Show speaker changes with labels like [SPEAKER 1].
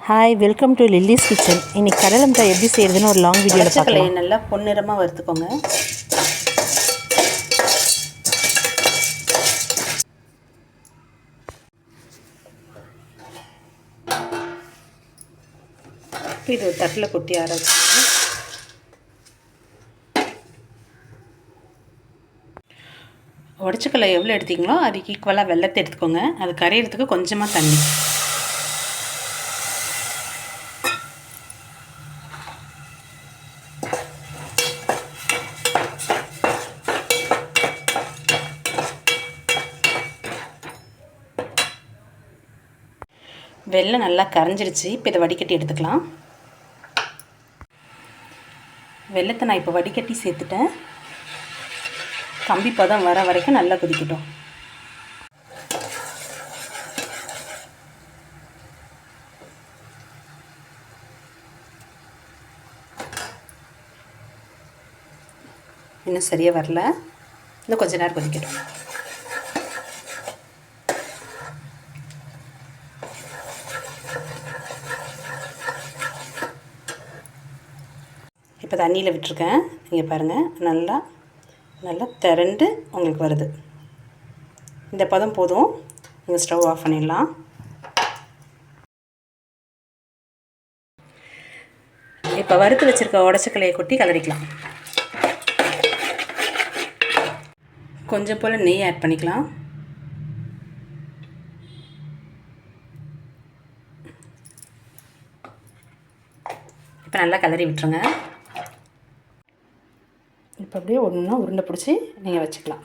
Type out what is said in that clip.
[SPEAKER 1] Hi, welcome to lilies kitchen. இன்றைக்கி கடலை மிட்டாய் எப்படி செய்கிறதுன்னு ஒரு லாங் வீடியோவில் பார்க்கலாம்.
[SPEAKER 2] நல்லா பொன்னிறமாக வறுத்துக்கோங்க. இது ஒரு தட்டில் கொட்டி ஆரம்பிச்சுக்கோங்க. உடச்சக்கல்லை எவ்வளோ எடுத்தீங்களோ அதுக்கு ஈக்குவலாக வெல்லத்தை எடுத்துக்கோங்க. அது கரையிறதுக்கு கொஞ்சமாக தண்ணி. வெல்லம் நல்லா கரைஞ்சிருச்சு. இப்போ இதை வடிகட்டி எடுத்துக்கலாம். வெல்லத்தை நான் இப்போ வடிகட்டி சேர்த்துட்டேன். கம்பி பதம் வர வரைக்கும் நல்லா கொதிக்கட்டும். இன்னும் சரியாக வரல, இன்னும் கொஞ்ச நேரம் கொதிக்கட்டும். இப்போ தண்ணியில் விட்டுருக்கேன். நீங்கள் பாருங்கள், நல்லா திரண்டு உங்களுக்கு வருது. இந்த பதம் போதும். நீங்கள் ஸ்டவ் ஆஃப் பண்ணிடலாம். இப்போ வறுத்து வச்சுருக்க உடச்சக்கலையை கொட்டி கலரிக்கலாம். கொஞ்சம் போல் நெய் ஆட் பண்ணிக்கலாம். இப்போ நல்லா கலரி விட்டுருங்க. இப்போ அப்படியே ஒன்றுனா உருண்டை பிடிச்சி நீங்கள் வச்சுக்கலாம்.